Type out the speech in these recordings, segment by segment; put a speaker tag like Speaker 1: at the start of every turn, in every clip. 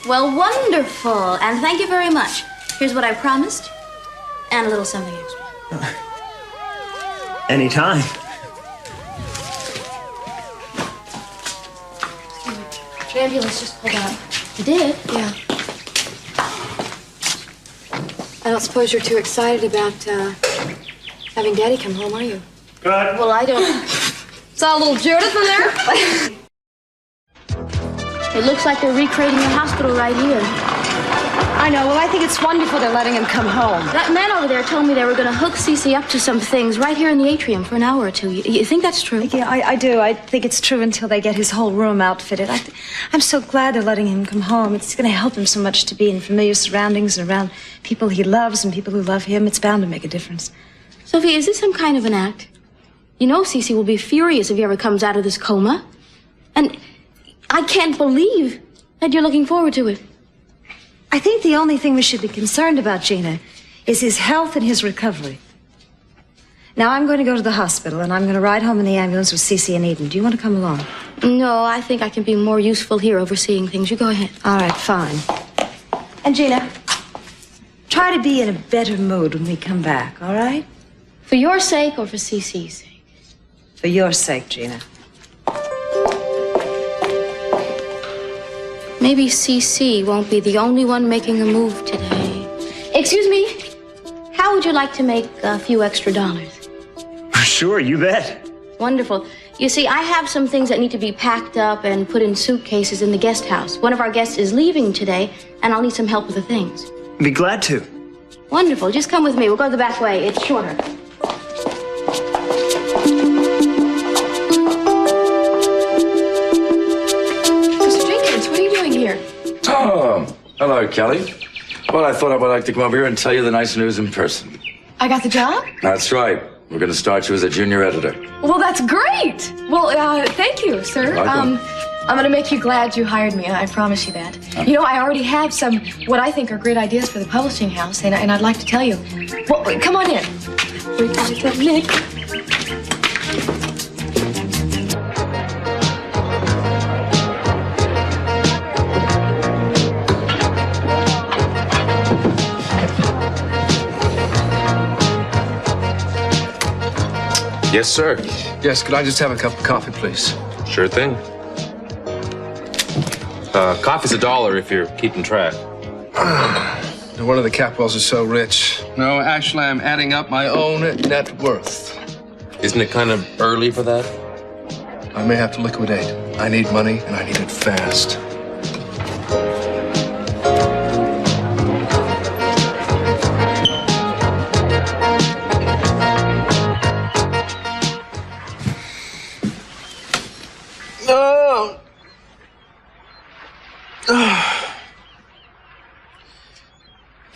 Speaker 1: Well, wonderful. And thank you very much. Here's what I promised. And a little something extra.
Speaker 2: Anytime.
Speaker 1: The ambulance just pulled out. You did?
Speaker 3: Yeah. I don't suppose you're too excited about having Daddy come home, are you?
Speaker 2: Good.
Speaker 1: Well, I don't.
Speaker 3: Saw a little Judith in there?
Speaker 1: It looks like they're recreating the hospital right here.
Speaker 3: I know. Well, I think it's wonderful they're letting him come home.
Speaker 1: That man over there told me they were going to hook Cece up to some things right here in the atrium for an hour or two. You think that's true?
Speaker 4: Yeah, I do. I think it's true until they get his whole room outfitted. I'm so glad they're letting him come home. It's going to help him so much to be in familiar surroundings and around people he loves and people who love him. It's bound to make a difference.
Speaker 1: Sophie, is this some kind of an act? You know Cece will be furious if he ever comes out of this coma. And I can't believe that you're looking forward to it.
Speaker 4: I think the only thing we should be concerned about, Gina, is his health and his recovery. Now, I'm going to go to the hospital, and I'm going to ride home in the ambulance with Cece and Eden. Do you want to come along?
Speaker 1: No, I think I can be more useful here overseeing things. You go ahead.
Speaker 4: All right, fine. And Gina, try to be in a better mood when we come back, all right?
Speaker 1: For your sake or for Cece's sake?
Speaker 4: For your sake, Gina.
Speaker 1: Maybe Cece won't be the only one making a move today. Excuse me, how would you like to make a few extra dollars?
Speaker 2: Sure, you bet.
Speaker 1: Wonderful. You see, I have some things that need to be packed up and put in suitcases in the guest house. One of our guests is leaving today, and I'll need some help with the things.
Speaker 2: Be glad to.
Speaker 1: Wonderful. Just come with me. We'll go the back way. It's shorter.
Speaker 5: Oh, hello, Kelly. Well, I thought I would like to come over here and tell you the nice news in person.
Speaker 3: I got the job?
Speaker 5: That's right. We're going to start you as a junior editor.
Speaker 3: Well, that's great. Well, thank you, sir.
Speaker 5: Welcome.
Speaker 3: I'm going to make you glad you hired me. I promise you that. You know, I already have some, what I think are great ideas for the publishing house, and I'd like to tell you. Well, come on in. Nick.
Speaker 6: Yes, sir.
Speaker 7: Yes, could I just have a cup of coffee, please?
Speaker 6: Sure thing. Coffee's $1 if you're keeping track.
Speaker 7: No wonder the Capwells are so rich. No, actually, I'm adding up my own net worth.
Speaker 6: Isn't it kind of early for that?
Speaker 7: I may have to liquidate. I need money, and I need it fast.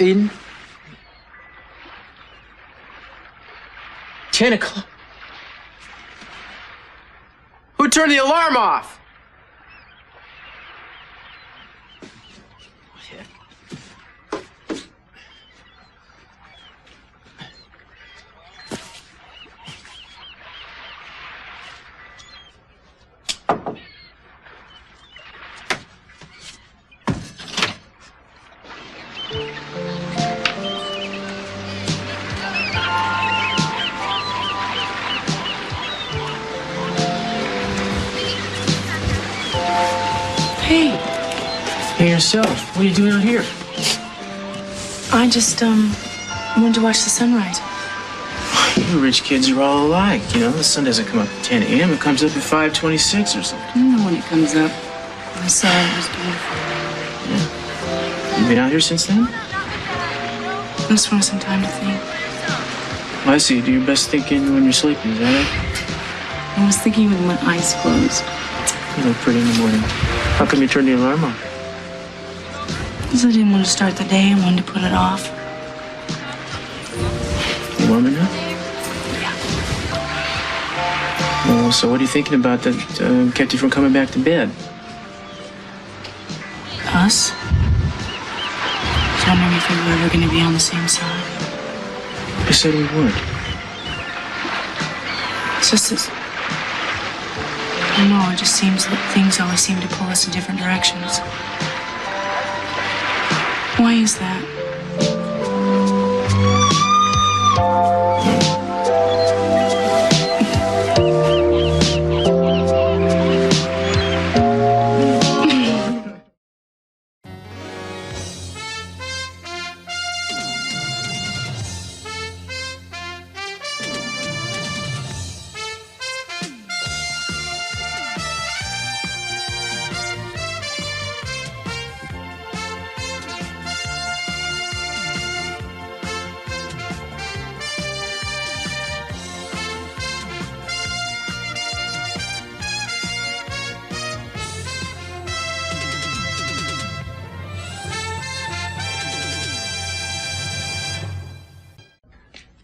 Speaker 8: Eden? 10 o'clock. Who turned the alarm off?
Speaker 9: Hey, yourself. What are you doing out here?
Speaker 10: I just, wanted to watch the sunrise.
Speaker 9: You rich kids are all alike. You know, the sun doesn't come up at 10 a.m. It comes up at 5:26 or something.
Speaker 10: I don't know when it comes up. I saw it was beautiful.
Speaker 9: Yeah. You been out here since then?
Speaker 10: I just want some time to think.
Speaker 9: Well, I see. You do your best thinking when you're sleeping. Is that right?
Speaker 10: I was thinking with my eyes closed.
Speaker 9: You look pretty in the morning. How come you turned the alarm off?
Speaker 10: Because I didn't want to start the day. I wanted to put it off.
Speaker 9: You warm enough?
Speaker 10: Yeah.
Speaker 9: Well, so what are you thinking about that kept you from coming back to bed?
Speaker 10: Us? I was wondering if we were ever going to be on the same side.
Speaker 9: I said we would.
Speaker 10: It's just this. I don't know, it just seems that things always seem to pull us in different directions. Why is that?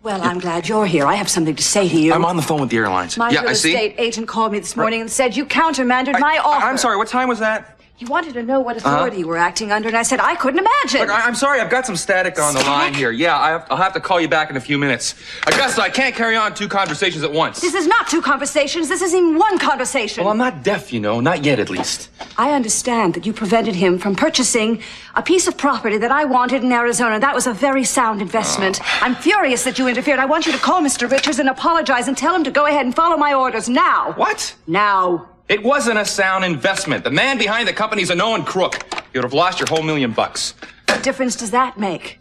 Speaker 11: Well, I'm glad you're here. I have something to say to you.
Speaker 12: I'm on the phone with the airlines.
Speaker 11: My real estate agent called me this morning and said you countermanded my offer.
Speaker 12: I'm sorry, what time was that?
Speaker 11: He wanted to know what authority you were acting under, and I said I couldn't imagine.
Speaker 12: Look, I'm sorry, I've got some static on the line here. Yeah, I'll have to call you back in a few minutes. Augusta, I can't carry on 2 conversations at once.
Speaker 11: This is not 2 conversations. This is even 1 conversation.
Speaker 12: Well, I'm not deaf, you know. Not yet, at least.
Speaker 11: I understand that you prevented him from purchasing a piece of property that I wanted in Arizona. That was a very sound investment. I'm furious that you interfered. I want you to call Mr. Richards and apologize and tell him to go ahead and follow my orders now.
Speaker 12: What?
Speaker 11: Now.
Speaker 12: It wasn't a sound investment. The man behind the company's a known crook. You'd have lost your whole $1 million.
Speaker 11: What difference does that make?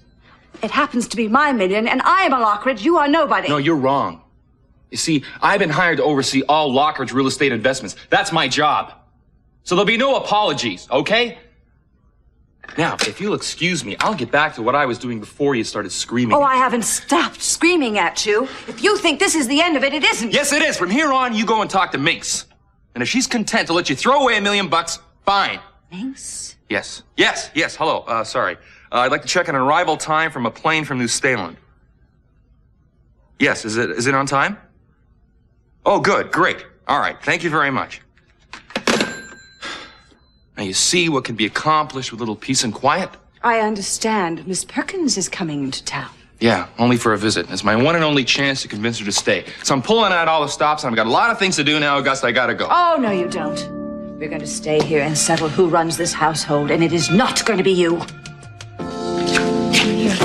Speaker 11: It happens to be my million, and I am a Lockridge. You are nobody.
Speaker 12: No, you're wrong. You see, I've been hired to oversee all Lockridge real estate investments. That's my job. So there'll be no apologies, okay? Now, if you'll excuse me, I'll get back to what I was doing before you started screaming.
Speaker 11: Oh, I haven't stopped screaming at you. If you think this is the end of it, it isn't.
Speaker 12: Yes, it is. From here on, you go and talk to Minx. And if she's content to let you throw away $1 million, fine.
Speaker 11: Minx?
Speaker 12: Yes. Hello. Sorry. I'd like to check an arrival time from a plane from New Zealand. Yes. Is it on time? Oh, good. Great. All right. Thank you very much. Now you see what can be accomplished with a little peace and quiet?
Speaker 11: I understand. Miss Perkins is coming into town.
Speaker 12: Yeah, only for a visit. It's my one and only chance to convince her to stay. So I'm pulling out all the stops, and I've got a lot of things to do now, Augusta. I gotta go.
Speaker 11: Oh, no, you don't. We're going to stay here and settle who runs this household, and it is not going to be you.
Speaker 3: Here.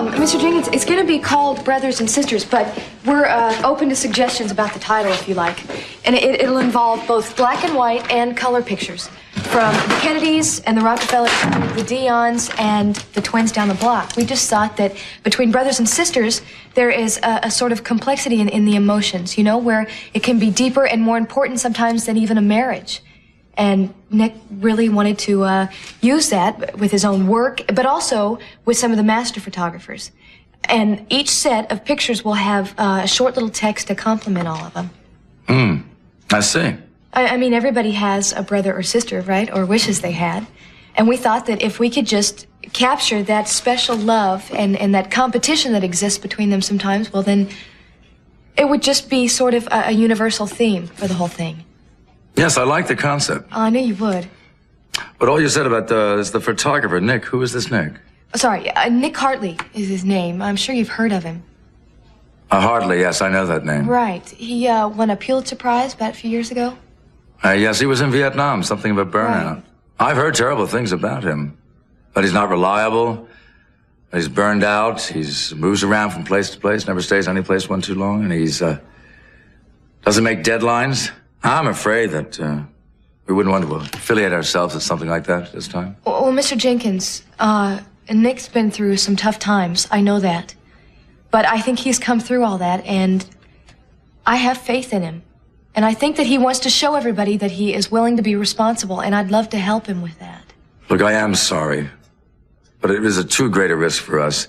Speaker 3: Mr. Jenkins, it's going to be called Brothers and Sisters, but we're open to suggestions about the title if you like. And it'll involve both black and white and color pictures. From the Kennedys and the Rockefellers, the Dions, and the twins down the block. We just thought that between brothers and sisters, there is a sort of complexity in the emotions, you know, where it can be deeper and more important sometimes than even a marriage. And Nick really wanted to use that with his own work, but also with some of the master photographers. And each set of pictures will have a short little text to complement all of them.
Speaker 5: I see.
Speaker 3: I mean, everybody has a brother or sister, right? Or wishes they had. And we thought that if we could just capture that special love and that competition that exists between them sometimes, well, then it would just be sort of a universal theme for the whole thing.
Speaker 5: Yes, I like the concept.
Speaker 3: I knew you would.
Speaker 5: But all you said about is the photographer, Nick. Who is this Nick?
Speaker 3: Sorry, Nick Hartley is his name. I'm sure you've heard of him.
Speaker 5: Hardly, yes, I know that name.
Speaker 3: Right. He won a Pulitzer Prize about a few years ago.
Speaker 5: Yes, he was in Vietnam, something of a burnout.
Speaker 3: Right.
Speaker 5: I've heard terrible things about him. But he's not reliable. He's burned out. He's moves around from place to place, never stays any place one too long, and he's doesn't make deadlines. I'm afraid that we wouldn't want to affiliate ourselves with something like that this time.
Speaker 3: Well, Mr. Jenkins, Nick's been through some tough times. I know that. But I think he's come through all that, and I have faith in him. And I think that he wants to show everybody that he is willing to be responsible, and I'd love to help him with that.
Speaker 5: Look, I am sorry, but it is a too great a risk for us.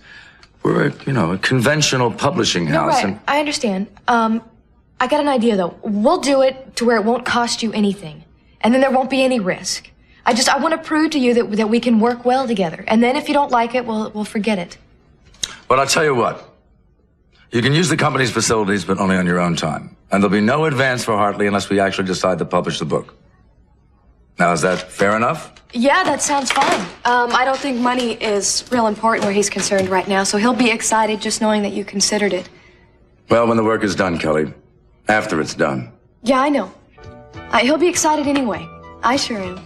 Speaker 5: We're a conventional publishing house.
Speaker 3: Right.
Speaker 5: And
Speaker 3: I understand. I got an idea, though. We'll do it to where it won't cost you anything, and then there won't be any risk. I want to prove to you that we can work well together, and then if you don't like it, we'll forget it.
Speaker 5: Well, I'll tell you what. You can use the company's facilities, but only on your own time. And there'll be no advance for Hartley unless we actually decide to publish the book. Now, is that fair enough?
Speaker 3: Yeah, that sounds fine. I don't think money is real important where he's concerned right now, so he'll be excited just knowing that you considered it.
Speaker 5: Well, when the work is done, Kelly. After it's done.
Speaker 3: Yeah, I know. He'll be excited anyway. I sure am.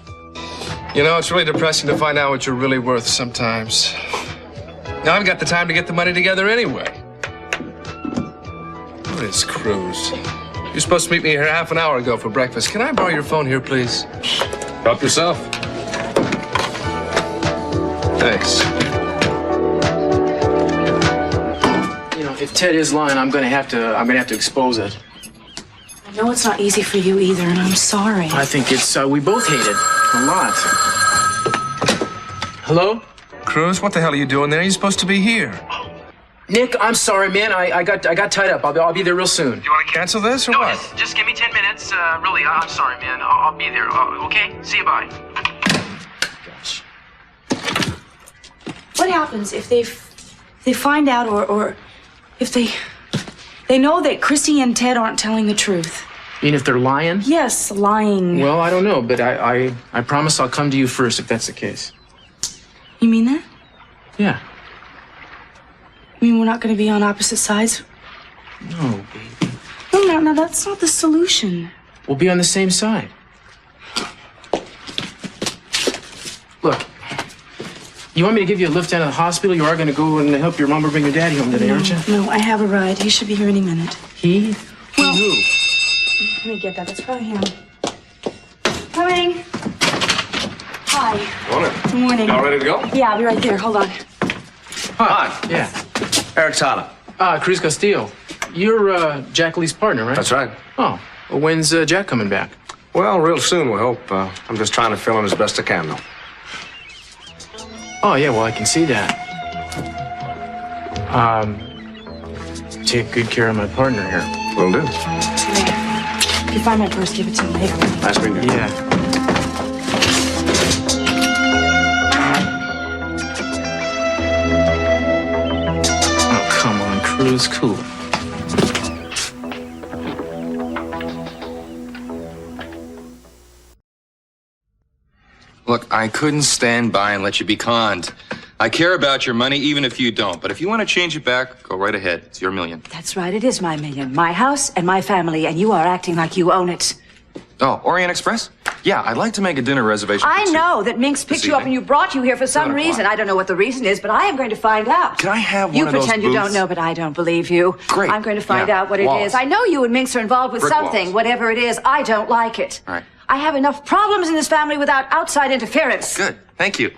Speaker 7: You know, it's really depressing to find out what you're really worth sometimes. Now I've got the time to get the money together anyway. What is Cruz? You're supposed to meet me here half an hour ago for breakfast. Can I borrow your phone here, please?
Speaker 6: Help yourself.
Speaker 7: Thanks.
Speaker 9: You know, if Ted is lying, I'm gonna have to expose it.
Speaker 10: I know it's not easy for you either, and I'm sorry.
Speaker 9: I think it's we both hate it a lot. Hello?
Speaker 7: Cruz, what the hell are you doing there? You're supposed to be here.
Speaker 9: Nick, I'm sorry, man. I got tied up. I'll be there real soon.
Speaker 7: Do you want to cancel this or what?
Speaker 9: Just give me 10 minutes. Really, I'm sorry, man. I'll be there. Okay? See you, bye. Gosh.
Speaker 10: What happens if they find out or if they know that Chrissy and Ted aren't telling the truth?
Speaker 9: You mean if they're lying?
Speaker 10: Yes, lying.
Speaker 9: Well, I don't know, but I promise I'll come to you first if that's the case.
Speaker 10: You mean that?
Speaker 9: Yeah.
Speaker 10: You mean we're not going to be on opposite sides?
Speaker 9: No, baby.
Speaker 10: No, that's not the solution.
Speaker 9: We'll be on the same side. Look, you want me to give you a lift down to the hospital? You are going to go and help your mom bring your daddy home today, aren't you?
Speaker 10: No, I have a ride. He should be here any minute.
Speaker 9: He?
Speaker 10: Well,
Speaker 9: Who?
Speaker 10: Let me get that. That's probably him. Coming. Hi.
Speaker 2: Morning.
Speaker 10: Good morning.
Speaker 2: Y'all ready to go?
Speaker 10: Yeah, I'll be right there. Hold on.
Speaker 9: Hi. Yeah.
Speaker 2: Eric Tyler.
Speaker 9: Cruz Castillo. You're Jack Lee's partner, right?
Speaker 2: That's right.
Speaker 9: Oh. Well, when's Jack coming back?
Speaker 2: Well, real soon, we hope. I'm just trying to fill in as best I can, though.
Speaker 9: Oh, yeah, well, I can see that. Take good care of my partner here.
Speaker 2: Will do.
Speaker 10: If you find my purse, give it to me later.
Speaker 2: Nice meeting you.
Speaker 9: Yeah. Oh, come on, Cruz, cool.
Speaker 12: Look, I couldn't stand by and let you be conned. I care about your money even if you don't. But if you want to change it back, go right ahead. It's your million.
Speaker 11: That's right, it is my million. My house and my family, and you are acting like you own it.
Speaker 12: Oh, Orient Express? Yeah, I'd like to make a dinner reservation.
Speaker 11: I know that Minx picked you up and you brought you here for some reason. I don't know what the reason is, but I am going to find out.
Speaker 12: Can I have
Speaker 11: you
Speaker 12: one of those
Speaker 11: pretend you don't
Speaker 12: booths?
Speaker 11: know, but I don't believe you.
Speaker 12: Great.
Speaker 11: I'm going to find
Speaker 12: Yeah.
Speaker 11: out what it
Speaker 12: Walls.
Speaker 11: is. I know you and Minx are involved with
Speaker 12: Brick
Speaker 11: something.
Speaker 12: walls.
Speaker 11: Whatever it is, I don't like it.
Speaker 12: All right.
Speaker 11: I have enough problems in this family without outside interference.
Speaker 12: Good. Thank you.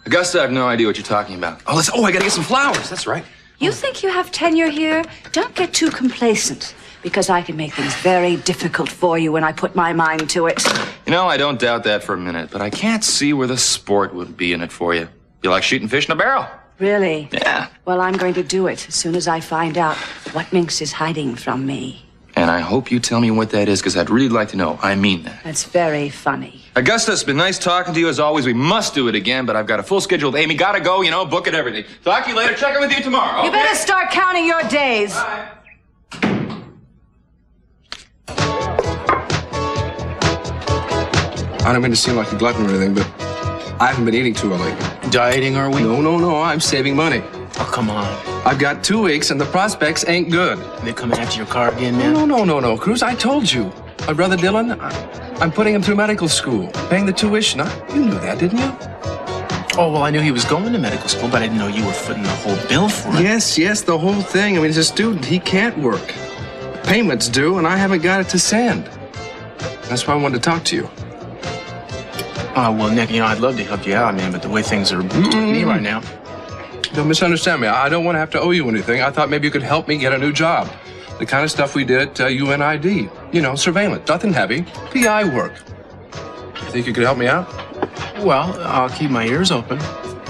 Speaker 12: Augusta, I have no idea what you're talking about. Oh, I gotta get some flowers. That's right.
Speaker 11: You think you have tenure here? Don't get too complacent, because I can make things very difficult for you when I put my mind to it.
Speaker 12: You know, I don't doubt that for a minute, but I can't see where the sport would be in it for you. You like shooting fish in a barrel?
Speaker 11: Really?
Speaker 12: Yeah.
Speaker 11: Well, I'm going to do it as soon as I find out what Minx is hiding from me.
Speaker 12: And I hope you tell me what that is, because I'd really like to know. I mean that.
Speaker 11: That's very funny.
Speaker 12: Augusta, it's been nice talking to you as always. We must do it again, but I've got a full schedule with Amy. Gotta go, book it, everything. Talk to you later. Check in with you tomorrow.
Speaker 11: You better start counting your days.
Speaker 12: Bye.
Speaker 7: I don't mean to seem like a glutton or anything, but I haven't been eating too well lately.
Speaker 9: Dieting, are we?
Speaker 7: No. I'm saving money.
Speaker 9: Oh, come on.
Speaker 7: I've got 2 weeks, and the prospects ain't good.
Speaker 9: They're coming after your car again, man?
Speaker 7: No, Cruz. I told you. My brother Dylan, I'm putting him through medical school, paying the tuition. You knew that, didn't you?
Speaker 9: Oh, well, I knew he was going to medical school, but I didn't know you were footing the whole bill for it.
Speaker 7: Yes, the whole thing. I mean, he's a student. He can't work. Payment's due, and I haven't got it to send. That's why I wanted to talk to you.
Speaker 9: Well, Nick, I'd love to help you out, man, but the way things are me right now.
Speaker 7: Don't misunderstand me. I don't want to have to owe you anything. I thought maybe you could help me get a new job. The kind of stuff we did at UNID. Surveillance. Nothing heavy. PI work. You think you could help me out?
Speaker 9: Well, I'll keep my ears open.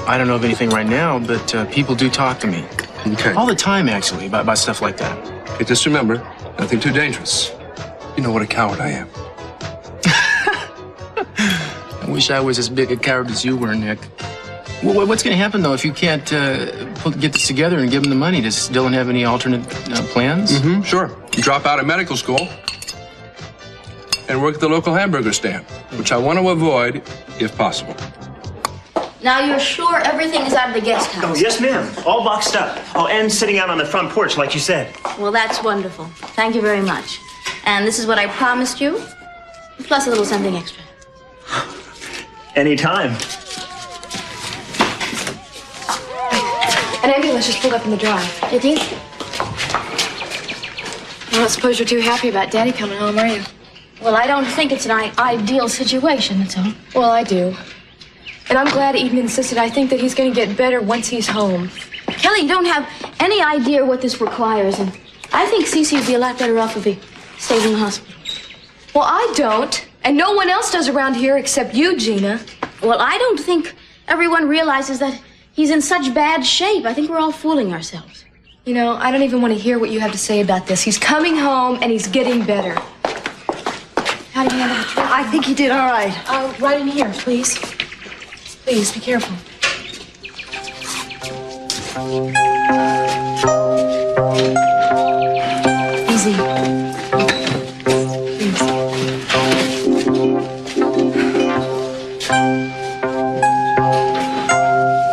Speaker 9: I don't know of anything right now, but people do talk to me.
Speaker 7: Okay.
Speaker 9: All the time, actually, about stuff like that.
Speaker 7: Okay, just remember, nothing too dangerous. You know what a coward I am.
Speaker 9: I wish I was as big a coward as you were, Nick. What's going to happen, though, if you can't get this together and give him the money? Does Dylan have any alternate plans?
Speaker 7: Mm-hmm, sure. You drop out of medical school and work at the local hamburger stand, which I want to avoid if possible.
Speaker 1: Now you're sure everything is out of the guest house?
Speaker 2: Oh, yes, ma'am. All boxed up. Oh, and sitting out on the front porch, like you said.
Speaker 1: Well, that's wonderful. Thank you very much. And this is what I promised you, plus a little something extra.
Speaker 2: Anytime.
Speaker 3: An ambulance just pulled up in the drive.
Speaker 1: You think?
Speaker 3: I don't suppose you're too happy about Daddy coming home, are you?
Speaker 1: Well, I don't think it's an ideal situation, that's all.
Speaker 3: Well, I do. And I'm glad Eden insisted. I think that he's going to get better once he's home.
Speaker 1: Kelly, you don't have any idea what this requires, and I think Cece would be a lot better off if he stayed in the hospital.
Speaker 3: Well, I don't. And no one else does around here except you, Gina.
Speaker 1: Well, I don't think everyone realizes that he's in such bad shape. I think we're all fooling ourselves.
Speaker 3: You know, I don't even want to hear what you have to say about this. He's coming home and he's getting better. How did he handle the trip?
Speaker 11: I think he did all right.
Speaker 3: Right in here, please. Please, be careful. Easy. Please.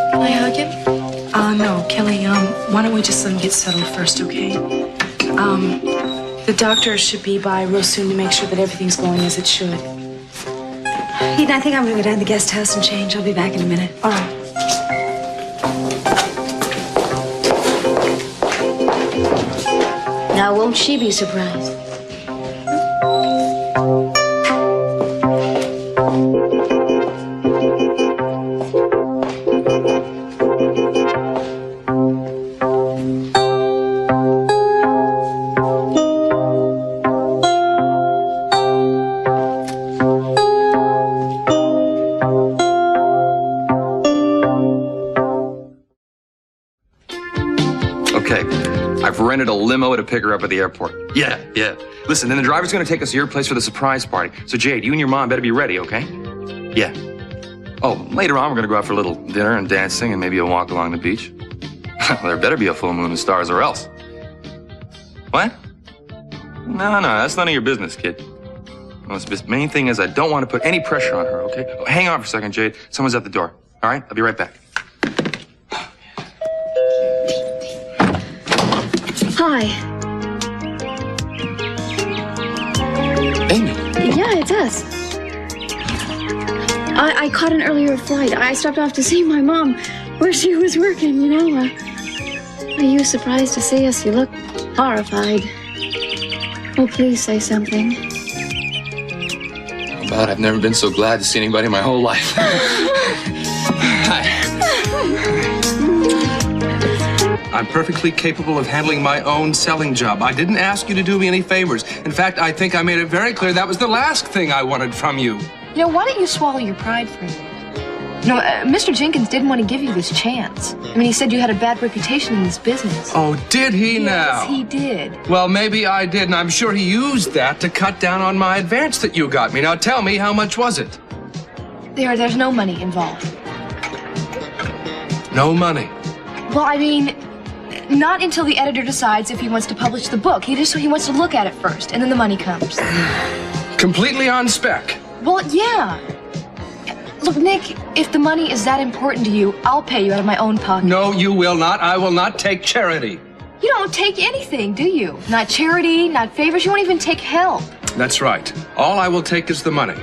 Speaker 3: Can I hug him?
Speaker 10: No, Kelly, why don't we just let him get settled first, okay? The doctor should be by real soon to make sure that everything's going as it should.
Speaker 4: Eden, I think I'm gonna go down to the guest house and change. I'll be back in a minute.
Speaker 10: All right.
Speaker 1: Now, won't she be surprised?
Speaker 12: I've rented a limo to pick her up at the airport. Yeah. Listen, then the driver's gonna take us to your place for the surprise party. So, Jade, you and your mom better be ready, okay? Yeah. Oh, later on, we're gonna go out for a little dinner and dancing and maybe a walk along the beach. There better be a full moon and stars or else. What? No, that's none of your business, kid. Well, the main thing is I don't want to put any pressure on her, okay? Oh, hang on for a second, Jade. Someone's at the door. All right? I'll be right back.
Speaker 3: Hi.
Speaker 12: Amy.
Speaker 3: Yeah, it's us. I caught an earlier flight. I stopped off to see my mom where she was working, you know. Are you surprised to see us? You look horrified. Oh, please say something.
Speaker 6: How about I've never been so glad to see anybody in my whole life. Hi.
Speaker 7: I'm perfectly capable of handling my own selling job. I didn't ask you to do me any favors. In fact, I think I made it very clear that was the last thing I wanted from you.
Speaker 3: You know, why don't you swallow your pride for a minute? No, Mr. Jenkins didn't want to give you this chance. I mean, he said you had a bad reputation in this business.
Speaker 7: Oh, did he now?
Speaker 3: Yes, he did.
Speaker 7: Well, maybe I did, and I'm sure he used that to cut down on my advance that you got me. Now tell me, how much was it?
Speaker 3: There's no money involved.
Speaker 7: No money.
Speaker 3: Well, I mean, not until the editor decides if he wants to publish the book. He wants to look at it first, and then the money comes.
Speaker 7: Completely on spec.
Speaker 3: Well, yeah. Look, Nick, if the money is that important to you, I'll pay you out of my own pocket.
Speaker 7: No, you will not. I will not take charity.
Speaker 3: You don't take anything, do you? Not charity, not favors. You won't even take help.
Speaker 7: That's right. All I will take is the money.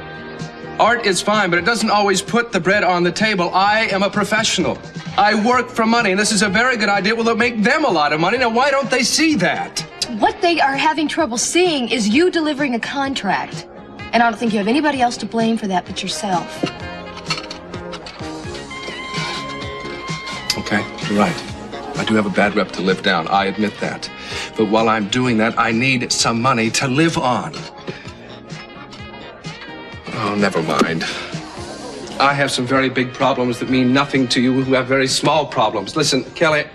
Speaker 7: Art is fine, but it doesn't always put the bread on the table. I am a professional. I work for money, and this is a very good idea. Will it make them a lot of money? Now, why don't they see that?
Speaker 3: What they are having trouble seeing is you delivering a contract. And I don't think you have anybody else to blame for that but yourself.
Speaker 7: Okay, you're right. I do have a bad rep to live down. I admit that. But while I'm doing that, I need some money to live on. Oh, never mind. I have some very big problems that mean nothing to you who have very small problems. Listen, Kelly,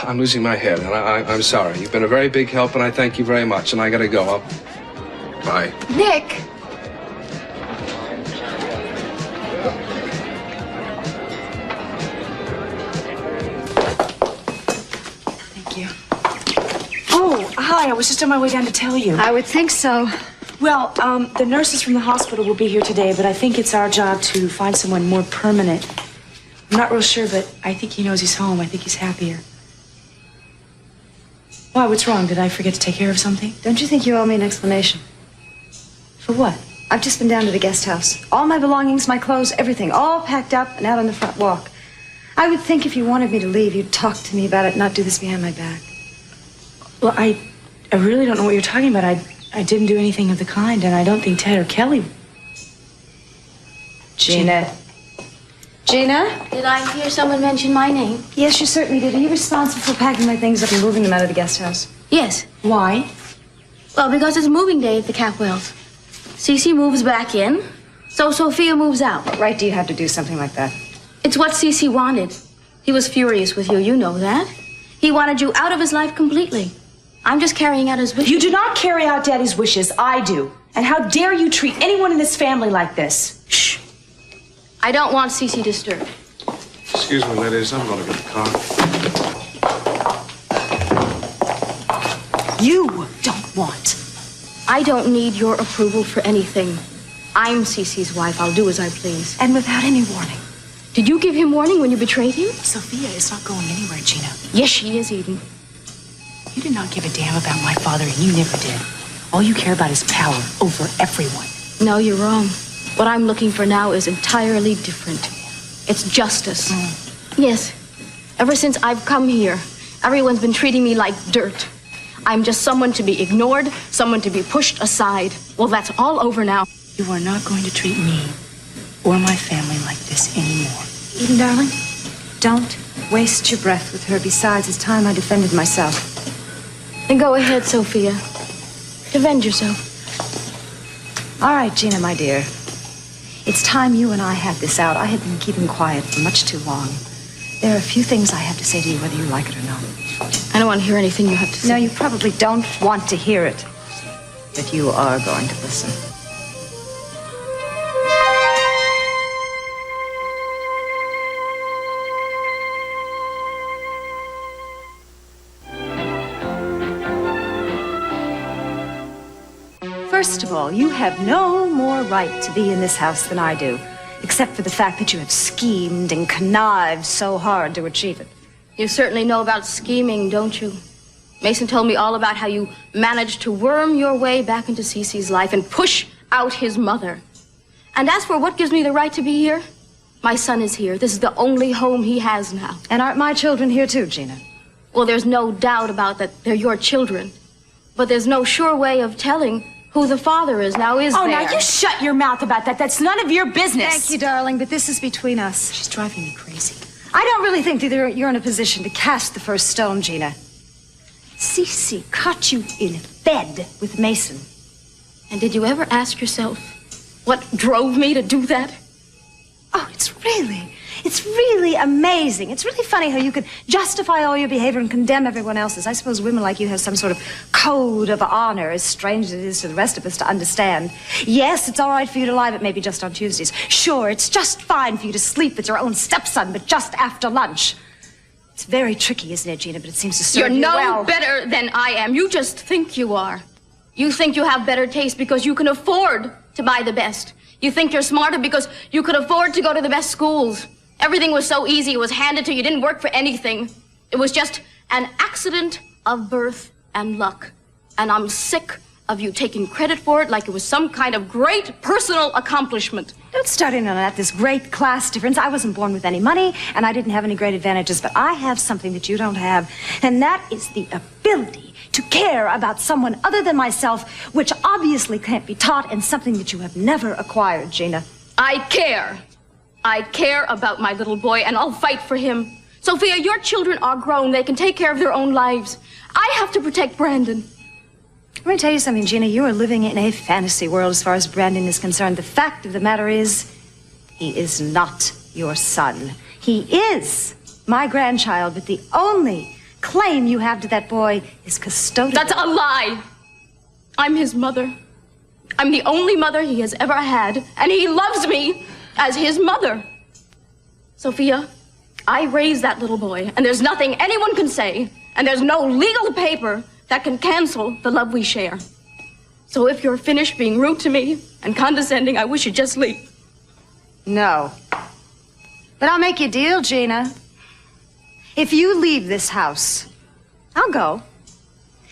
Speaker 7: I'm losing my head, and I'm sorry. You've been a very big help, and I thank you very much, and I gotta go. Bye.
Speaker 3: Nick!
Speaker 10: Thank you. Oh, hi. I was just on my way down to tell you.
Speaker 11: I would think so.
Speaker 10: Well, the nurses from the hospital will be here today, but I think it's our job to find someone more permanent. I'm not real sure, but I think he knows he's home. I think he's happier. Why, what's wrong? Did I forget to take care of something?
Speaker 4: Don't you think you owe me an explanation?
Speaker 10: For what?
Speaker 4: I've just been down to the guest house. All my belongings, my clothes, everything, all packed up and out on the front walk. I would think if you wanted me to leave, you'd talk to me about it, not do this behind my back.
Speaker 10: Well, I really don't know what you're talking about. I didn't do anything of the kind, and I don't think Ted or Kelly...
Speaker 4: Gina. Gina?
Speaker 1: Did I hear someone mention my name?
Speaker 4: Yes, you certainly did. Are you responsible for packing my things up and moving them out of the guest house?
Speaker 1: Yes.
Speaker 10: Why?
Speaker 1: Well, because it's moving day at the Capwells. Cece moves back in, so Sophia moves out.
Speaker 4: What right do you have to do something like that?
Speaker 1: It's what Cece wanted. He was furious with you, you know that. He wanted you out of his life completely. I'm just carrying out his wishes.
Speaker 10: You do not carry out Daddy's wishes. I do. And how dare you treat anyone in this family like this?
Speaker 1: Shh. I don't want Cece disturbed.
Speaker 7: Excuse me, ladies. I'm going to get the car.
Speaker 10: You don't want.
Speaker 1: I don't need your approval for anything. I'm Cece's wife. I'll do as I please.
Speaker 10: And without any warning.
Speaker 1: Did you give him warning when you betrayed him?
Speaker 10: Sophia is not going anywhere, Gina.
Speaker 1: Yes, she is, Eden.
Speaker 10: You did not give a damn about my father, and you never did. All you care about is power over everyone.
Speaker 1: No, you're wrong. What I'm looking for now is entirely different. It's justice. Yes. Ever since I've come here, everyone's been treating me like dirt. I'm just someone to be ignored, someone to be pushed aside. Well, that's all over now.
Speaker 10: You are not going to treat me or my family like this anymore.
Speaker 4: Eden, darling, don't waste your breath with her. Besides, it's time I defended myself.
Speaker 1: Then go ahead, Sophia. Defend yourself.
Speaker 4: All right, Gina, my dear. It's time you and I had this out. I have been keeping quiet for much too long. There are a few things I have to say to you, whether you like it or not.
Speaker 1: I don't want to hear anything you have to say.
Speaker 4: No, you probably don't want to hear it. But you are going to listen. First of all, you have no more right to be in this house than I do, except for the fact that you have schemed and connived so hard to achieve it.
Speaker 1: You certainly know about scheming, don't you? Mason told me all about how you managed to worm your way back into Cece's life and push out his mother. And as for what gives me the right to be here, my son is here. This is the only home he has now.
Speaker 4: And aren't my children here too, Gina?
Speaker 1: Well, there's no doubt about that they're your children. But there's no sure way of telling who the father is now, is there?
Speaker 10: Oh, now you shut your mouth about that. That's none of your business.
Speaker 4: Thank you, darling, but this is between us.
Speaker 10: She's driving me crazy.
Speaker 4: I don't really think that you're in a position to cast the first stone, Gina. Cece caught you in bed with Mason.
Speaker 1: And did you ever ask yourself what drove me to do that?
Speaker 4: Oh, it's really amazing. It's really funny how you could justify all your behavior and condemn everyone else's. I suppose women like you have some sort of code of honor, as strange as it is to the rest of us to understand. Yes, it's all right for you to lie, but maybe just on Tuesdays. Sure, it's just fine for you to sleep with your own stepson, but just after lunch. It's very tricky, isn't it, Gina? But it seems to serve you well.
Speaker 1: You're no better than I am. You just think you are. You think you have better taste because you can afford to buy the best. You think you're smarter because you could afford to go to the best schools. Everything was so easy. It was handed to you. You didn't work for anything. It was just an accident of birth and luck. And I'm sick of you taking credit for it like it was some kind of great personal accomplishment.
Speaker 4: Don't start in on that, this great class difference. I wasn't born with any money, and I didn't have any great advantages, but I have something that you don't have, and that is the ability to care about someone other than myself, which obviously can't be taught, and something that you have never acquired, Gina.
Speaker 1: I care. I care about my little boy, and I'll fight for him. Sophia, your children are grown. They can take care of their own lives. I have to protect Brandon.
Speaker 4: Let me tell you something, Gina. You are living in a fantasy world as far as Brandon is concerned. The fact of the matter is, he is not your son. He is my grandchild, but the only claim you have to that boy is custodial.
Speaker 1: That's a lie. I'm his mother. I'm the only mother he has ever had, and he loves me as his mother. Sophia, I raised that little boy, and there's nothing anyone can say, and there's no legal paper that can cancel the love we share. So if you're finished being rude to me and condescending, I wish you'd just leave.
Speaker 4: No. But I'll make you a deal, Gina. If you leave this house, I'll go.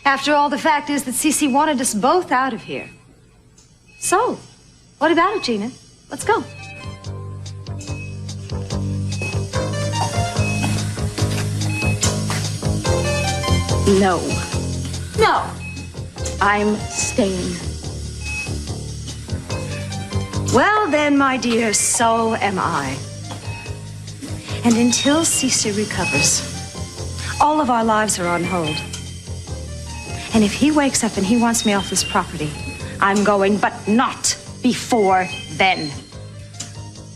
Speaker 4: After all, the fact is that Cece wanted us both out of here. So, What about it, Gina? Let's go.
Speaker 1: No.
Speaker 4: No.
Speaker 1: I'm staying.
Speaker 4: Well, then, my dear, so am I. And until Cece recovers, all of our lives are on hold. And if he wakes up and he wants me off this property, I'm going, but not before then.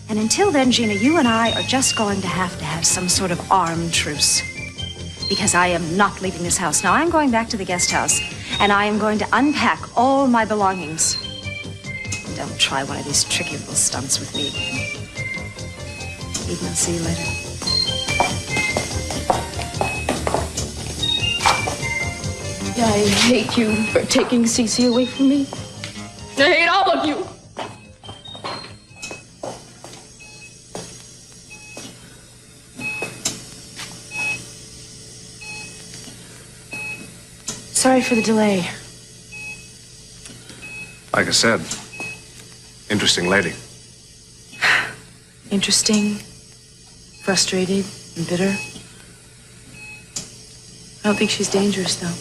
Speaker 4: And until then, Gina, you and I are just going to have some sort of armed truce. Because I am not leaving this house. Now, I'm going back to the guest house, and I am going to unpack all my belongings. Don't try one of these tricky little stunts with me again. Eden, I'll see you later.
Speaker 1: I hate you for taking Cece away from me. I hate all of you.
Speaker 10: Sorry for the delay.
Speaker 7: Like I said, interesting lady.
Speaker 10: Interesting, frustrated, and bitter. I don't think she's dangerous, though.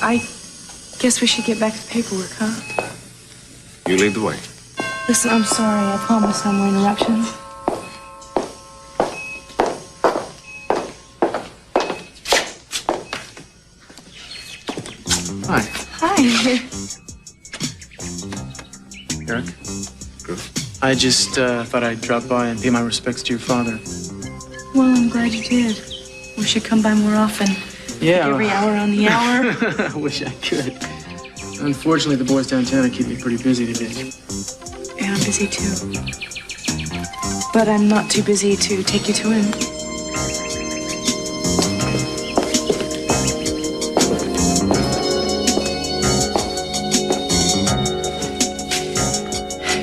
Speaker 10: I guess we should get back to the paperwork, huh?
Speaker 7: You lead the way.
Speaker 10: Listen, I'm sorry. I promise no more interruptions.
Speaker 9: Hi.
Speaker 10: Hi.
Speaker 9: Eric? I just thought I'd drop by and pay my respects to your father.
Speaker 10: Well, I'm glad you did. We should come by more often.
Speaker 9: Yeah.
Speaker 10: Like every hour on the hour.
Speaker 9: I wish I could. Unfortunately, the boys downtown are keeping me pretty busy today.
Speaker 10: Yeah, I'm busy too. But I'm not too busy to take you to him.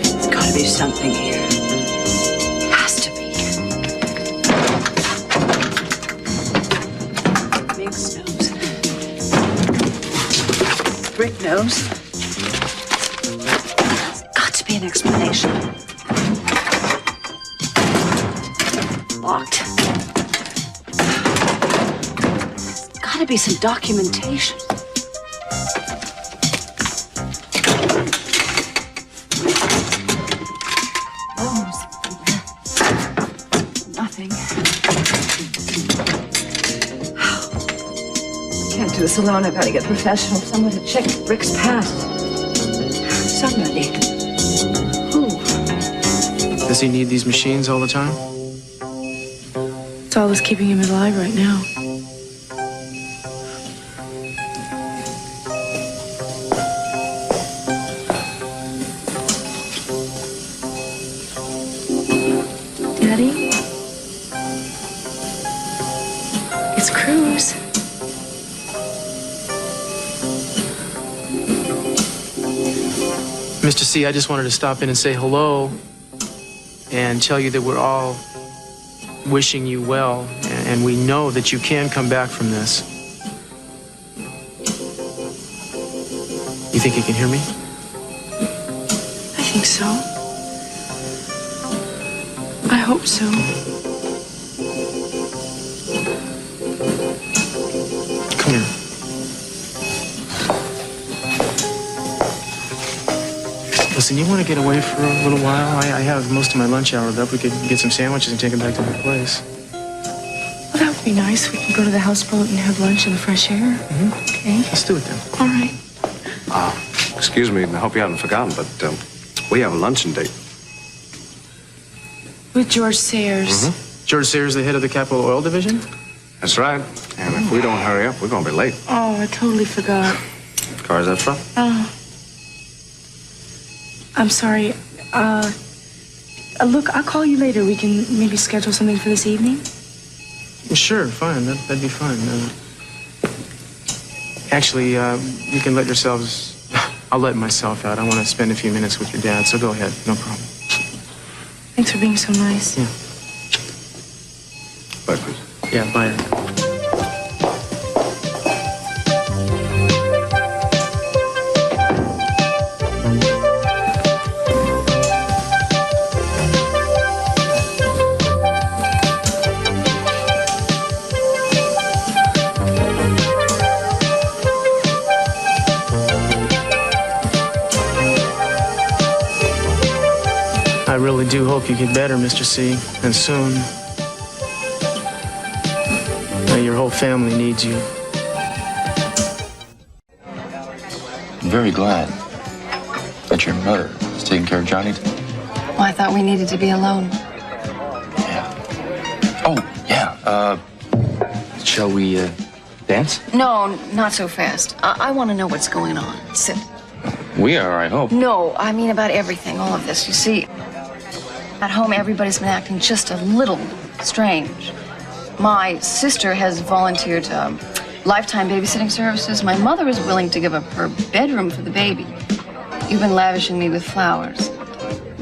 Speaker 11: There's gotta be something here. Has to be. Minx nose. Brick nose. There's got to be an explanation. Locked. There's gotta be some documentation. Nothing. Can't do this alone. I've got to get professional. Someone to check Rick's past. Somebody. Who?
Speaker 9: Does he need these machines all the time?
Speaker 10: It's all that's keeping him alive right now. Daddy? It's Cruz.
Speaker 9: Mr. C, I just wanted to stop in and say hello and tell you that we're all wishing you well, and we know that you can come back from this. You think you can hear me?
Speaker 10: I think so. I hope so.
Speaker 9: Come here. Listen, you want to get away for a little while? I have most of my lunch hour up. We could get some sandwiches and take them back to my place.
Speaker 10: Well, that would be nice. We can go to the houseboat and have lunch in the fresh air.
Speaker 9: Mm-hmm.
Speaker 10: Okay.
Speaker 9: Let's do it then.
Speaker 10: All right.
Speaker 7: Excuse me, I hope you haven't forgotten, but we have a luncheon date.
Speaker 10: With George Sayers.
Speaker 7: Mm-hmm.
Speaker 9: George Sayers, the head of the Capital Oil Division?
Speaker 7: That's right. And if we don't hurry up, we're going to be late.
Speaker 10: Oh, I totally forgot.
Speaker 7: Car's out front.
Speaker 10: Oh. I'm sorry. Look, I'll call you later. We can maybe schedule something for this evening.
Speaker 9: Sure, fine. That'd be fine. Actually, you can let yourselves... I'll let myself out. I want to spend a few minutes with your dad, so go ahead. No problem.
Speaker 10: Thanks for being so nice.
Speaker 9: Yeah.
Speaker 7: Bye, please.
Speaker 9: Yeah, bye. really do hope you get better, Mr. C, and soon. Your whole family needs you.
Speaker 6: I'm very glad that your mother is taking care of Johnny today.
Speaker 3: Well, I thought we needed to be alone.
Speaker 6: Yeah. Oh, yeah. Shall we, dance?
Speaker 3: No, not so fast. I want to know what's going on. Sit.
Speaker 6: We are, I hope.
Speaker 3: No, I mean about everything, all of this. You see, at home, everybody's been acting just a little strange. My sister has volunteered lifetime babysitting services. My mother is willing to give up her bedroom for the baby. You've been lavishing me with flowers,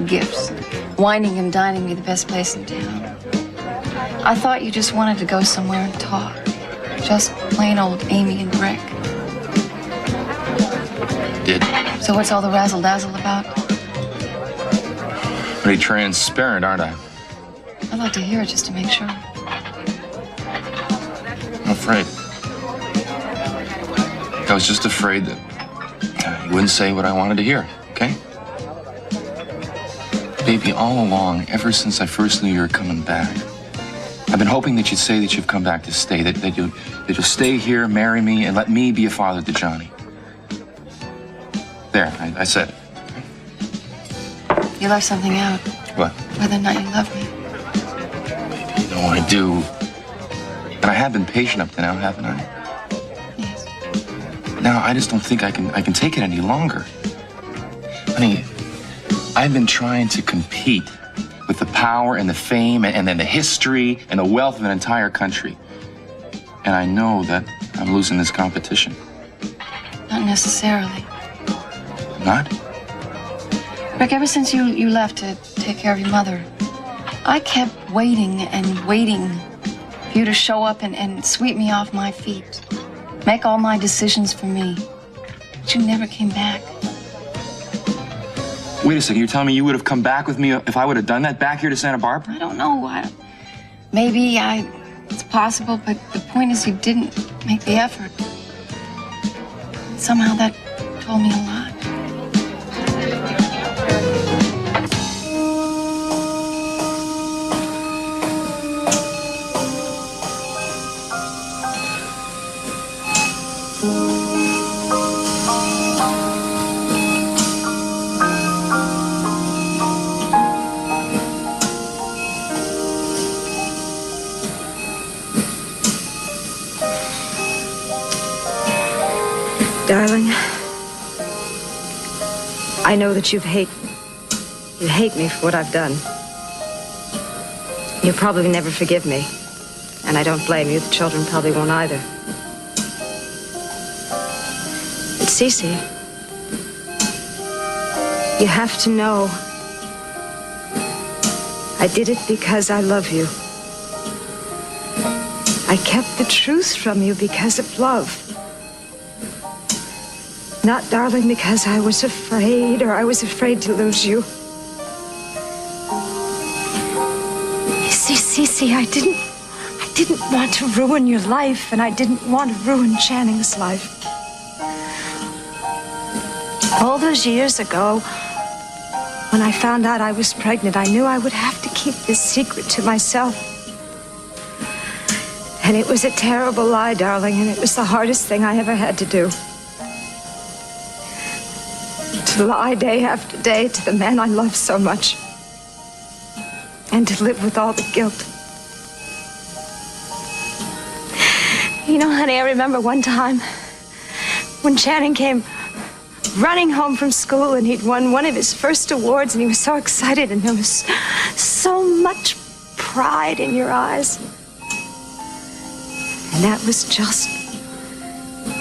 Speaker 3: gifts, wining and dining me the best place in town. I thought you just wanted to go somewhere and talk. Just plain old Amy and Rick.
Speaker 6: Did.
Speaker 3: So what's all the razzle-dazzle about?
Speaker 6: Pretty transparent, aren't I?
Speaker 3: I'd like to hear it just to make sure.
Speaker 6: I'm afraid. I was just afraid that you wouldn't say what I wanted to hear, okay? Baby, all along, ever since I first knew you were coming back, I've been hoping that you'd say that you've come back to stay, that you'll stay here, marry me, and let me be a father to Johnny. There, I said it.
Speaker 3: You left something out.
Speaker 6: What?
Speaker 3: Whether or not you love me.
Speaker 6: You know I do. And I have been patient up to now, haven't I?
Speaker 3: Yes.
Speaker 6: Now, I just don't think I can take it any longer. Honey, I've been trying to compete with the power and the fame and then the history and the wealth of an entire country. And I know that I'm losing this competition.
Speaker 3: Not necessarily.
Speaker 6: Not?
Speaker 3: Rick, ever since you left to take care of your mother, I kept waiting and waiting for you to show up and sweep me off my feet. Make all my decisions for me. But you never came back.
Speaker 6: Wait a second, you're telling me you would have come back with me if I would have done that back here to Santa Barbara?
Speaker 3: I don't know. Maybe it's possible, but the point is you didn't make the effort. Somehow that told me a lot.
Speaker 4: Darling, I know that you hate me for what I've done. You'll probably never forgive me, and I don't blame you. The children probably won't either. But Cece, you have to know I did it because I love you. I kept the truth from you because of love. Not, darling, because I was afraid or I was afraid to lose you. You see, Cece, I didn't want to ruin your life, and I didn't want to ruin Channing's life. All those years ago, when I found out I was pregnant, I knew I would have to keep this secret to myself. And it was a terrible lie, darling, and it was the hardest thing I ever had to do. To lie day after day to the man I love so much. And to live with all the guilt. You know, honey, I remember one time when Channing came running home from school and he'd won one of his first awards and he was so excited and there was so much pride in your eyes. And that was just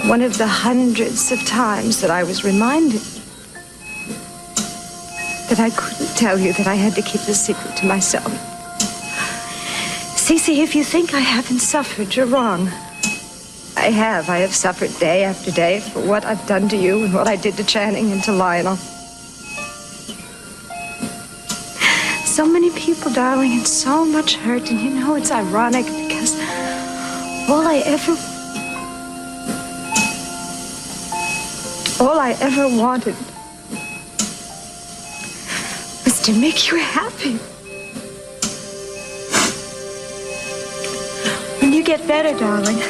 Speaker 4: one of the hundreds of times that I was reminded that I couldn't tell you, that I had to keep the secret to myself. Cece, if you think I haven't suffered, you're wrong. I have suffered day after day for what I've done to you and what I did to Channing and to Lionel. So many people, darling, and so much hurt, and you know it's ironic because all I ever wanted was to make you happy. When you get better, darling,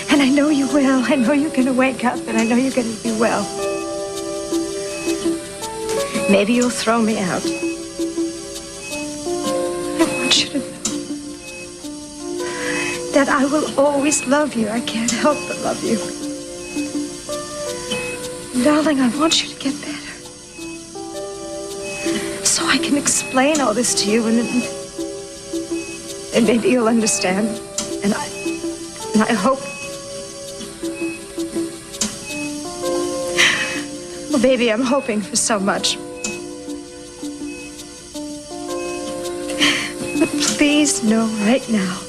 Speaker 4: and I know you will, I know you're going to wake up, and I know you're going to be well. Maybe you'll throw me out. I want you to know that I will always love you. I can't help but love you. Darling, I want you to get better. So I can explain all this to you, and maybe you'll understand. And I hope. Well, baby, I'm hoping for so much. But please know right now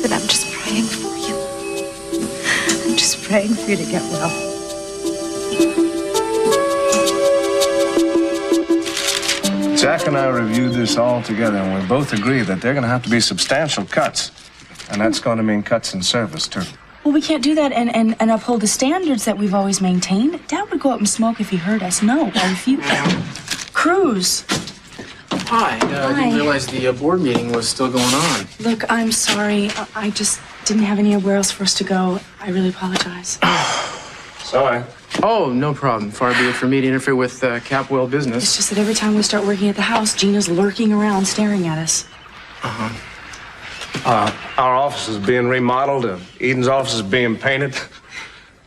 Speaker 4: that I'm just praying for you. I'm just praying for you to get well.
Speaker 13: Jack and I reviewed this all together, and we both agree that there are going to have to be substantial cuts. And that's going to mean cuts in service, too.
Speaker 10: Well, we can't do that and uphold the standards that we've always maintained. Dad would go out and smoke if he heard us. No, I refuse. Cruz.
Speaker 9: Hi. I didn't realize the board meeting was still going on.
Speaker 10: Look, I'm sorry. I just didn't have anywhere else for us to go. I really apologize.
Speaker 13: Sorry.
Speaker 9: Oh, no problem. Far be it for me to interfere with Capwell business.
Speaker 10: It's just that every time we start working at the house, Gina's lurking around staring at us.
Speaker 13: Our office is being remodeled. Eden's office is being painted.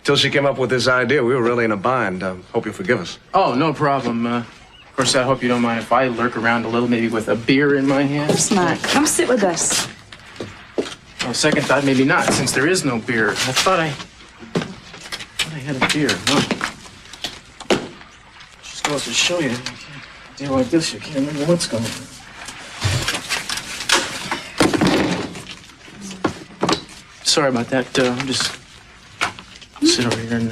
Speaker 13: Till she came up with this idea, we were really in a bind. Hope you'll forgive us.
Speaker 9: Oh, no problem. Of course, I hope you don't mind if I lurk around a little, maybe with a beer in my hand.
Speaker 10: Of course not. Come sit with us.
Speaker 9: Well, second thought, maybe not, since there is no beer. I thought I had a beer. Huh? Just goes to show you, you can't deal like this. You can't remember what's going on. Sorry about that. I'll just sit over here and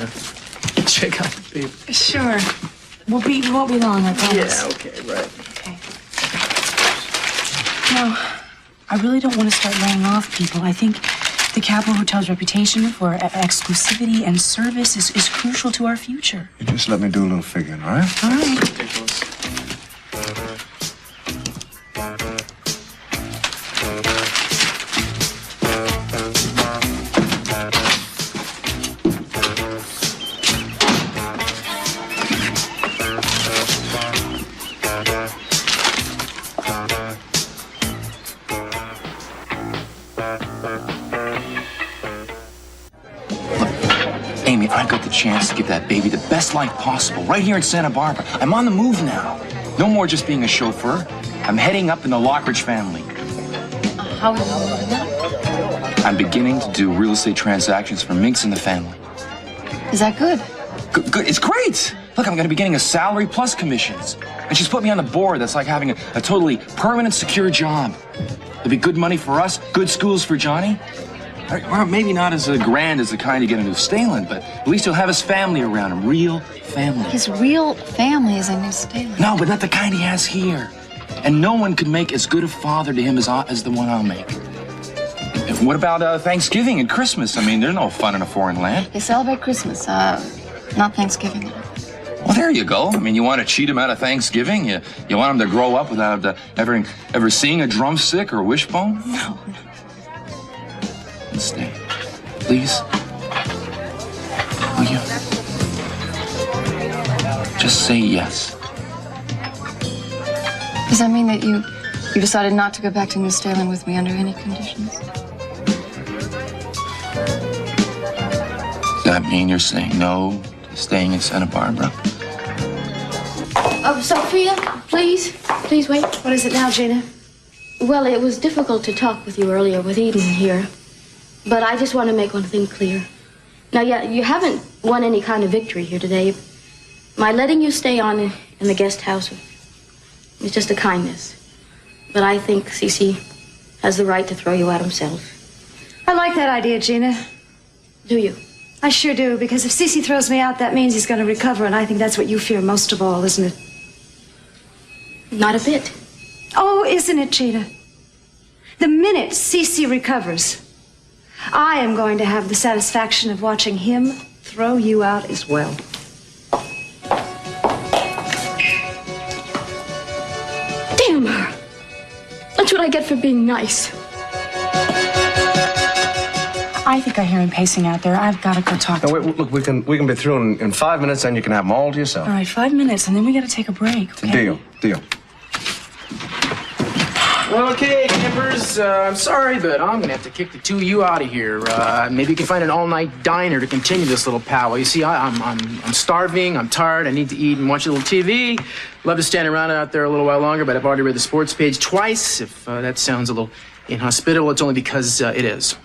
Speaker 9: check out the baby.
Speaker 10: Sure. We won't be long, I promise.
Speaker 9: Yeah, okay, right.
Speaker 10: Okay. Now, I really don't want to start laying off people. I think the Capitol Hotel's reputation for exclusivity and service is crucial to our future.
Speaker 13: You just let me do a little figuring, all right?
Speaker 10: All right.
Speaker 6: Amy, I've got the chance to give that baby the best life possible right here in Santa Barbara. I'm on the move now. No more just being a chauffeur. I'm heading up in the Lockridge family.
Speaker 1: How are you doing that?
Speaker 6: I'm beginning to do real estate transactions for Minx and the family.
Speaker 1: Is that good?
Speaker 6: Good. It's great. Look, I'm going to be getting a salary plus commissions. And she's put me on the board. That's like having a totally permanent, secure job. There'll be good money for us, good schools for Johnny. Or maybe not as grand as the kind you get in New Stalin, but at least he'll have his family around him. Real family.
Speaker 1: His real family is in New Stalin.
Speaker 6: No, but not the kind he has here. And no one could make as good a father to him as the one I'll make. And what about Thanksgiving and Christmas? I mean, there's no fun in a foreign land.
Speaker 1: They celebrate Christmas, not Thanksgiving.
Speaker 6: Well, there you go. I mean, you want to cheat him out of Thanksgiving? You want him to grow up without ever seeing a drumstick or a wishbone?
Speaker 1: No.
Speaker 6: Stay. Please. Will you? Just say yes.
Speaker 1: Does that mean that you decided not to go back to New Stalin with me under any conditions?
Speaker 6: Does that mean you're saying no to staying in Santa Barbara?
Speaker 1: Oh, Sophia, please wait.
Speaker 3: What is it now, Gina?
Speaker 1: Well, it was difficult to talk with you earlier with Eden here. But I just want to make one thing clear. Now, yeah, you haven't won any kind of victory here today. My letting you stay on in the guest house is just a kindness. But I think Cece has the right to throw you out himself.
Speaker 4: I like that idea, Gina.
Speaker 1: Do you?
Speaker 4: I sure do, because if Cece throws me out, that means he's going to recover, and I think that's what you fear most of all, isn't it?
Speaker 1: Not a bit.
Speaker 4: Oh, isn't it, Gina? The minute Cece recovers, I am going to have the satisfaction of watching him throw you out as well.
Speaker 1: what I get for being nice.
Speaker 10: I think I hear him pacing out there. I've got to go talk to
Speaker 13: No,
Speaker 10: him.
Speaker 13: wait, look, we can be through in 5 minutes, and you can have them all to yourself.
Speaker 10: All right, 5 minutes, and then we got to take a break. Okay?
Speaker 13: Deal.
Speaker 9: Okay, campers, I'm sorry, but I'm gonna have to kick the two of you out of here. Maybe you can find an all-night diner to continue this little powwow. You see, I'm starving, I'm tired, I need to eat and watch a little TV. Love to stand around out there a little while longer, but I've already read the sports page twice. If that sounds a little inhospitable, it's only because it is.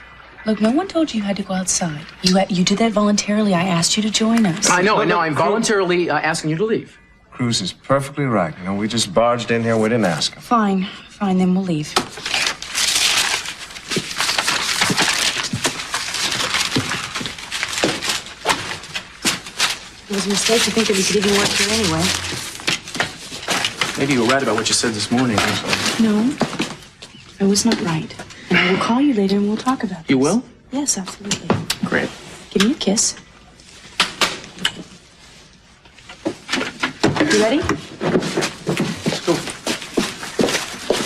Speaker 10: Look, no one told you had to go outside. You did that voluntarily. I asked you to join us.
Speaker 9: I know, and now I'm voluntarily asking you to leave.
Speaker 13: Cruz is perfectly right. You know, we just barged in here. We didn't ask him.
Speaker 10: Fine, then we'll leave.
Speaker 11: It was a mistake to think that we could even work here anyway.
Speaker 9: Maybe you were right about what you said this morning.
Speaker 10: No, I was not right. And I will call you later and we'll talk about this.
Speaker 9: You will?
Speaker 10: Yes, absolutely.
Speaker 9: Great.
Speaker 10: Give me a kiss. You ready?
Speaker 9: Let's go.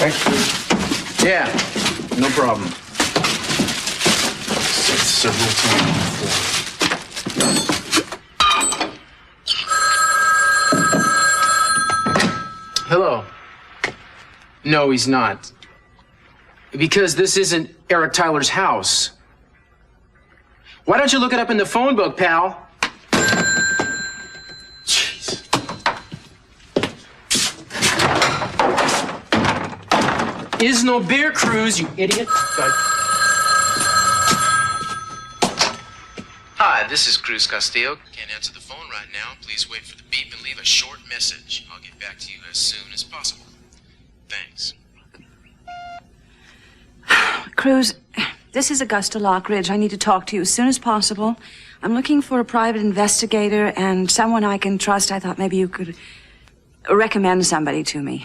Speaker 13: Thanks, Cruz.
Speaker 9: Yeah, no problem. Said several times before. Hello. No, he's not. Because this isn't Eric Tyler's house. Why don't you look it up in the phone book, pal? Jeez. Is no beer cruise, you idiot. Hi, this is Cruz Castillo. Can't answer the phone right now. Please wait for the beep and leave a short message. I'll get back to you as soon as possible. Thanks.
Speaker 11: Cruz, this is Augusta Lockridge. I need to talk to you as soon as possible. I'm looking for a private investigator and someone I can trust. I thought maybe you could recommend somebody to me.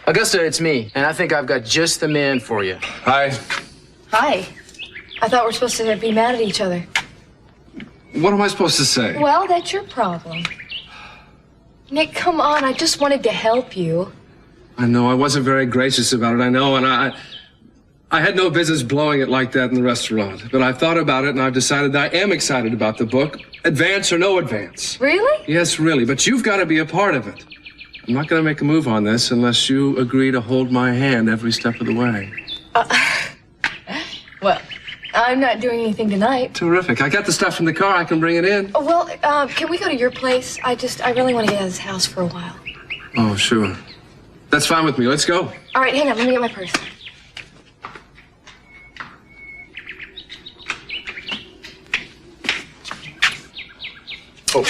Speaker 9: Augusta, it's me, and I think I've got just the man for you.
Speaker 7: Hi.
Speaker 3: Hi. I thought we're supposed to be mad at each other.
Speaker 7: What am I supposed to say?
Speaker 3: Well, that's your problem. Nick, come on. I just wanted to help you.
Speaker 7: I know I wasn't very gracious about it, I know, and I had no business blowing it like that in the restaurant. But I thought about it, and I've decided that I am excited about the book, advance or no advance.
Speaker 3: Really?
Speaker 7: Yes, really, but you've got to be a part of it. I'm not going to make a move on this unless you agree to hold my hand every step of the way.
Speaker 3: Well, I'm not doing anything tonight.
Speaker 7: Terrific. I got the stuff from the car. I can bring it in.
Speaker 3: Oh, well, can we go to your place? I really want to get out of this house for a while.
Speaker 7: Oh, sure. That's fine with me. Let's go.
Speaker 3: All right, hang on. Let me get my purse.
Speaker 7: Oh,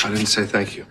Speaker 7: I didn't say thank you.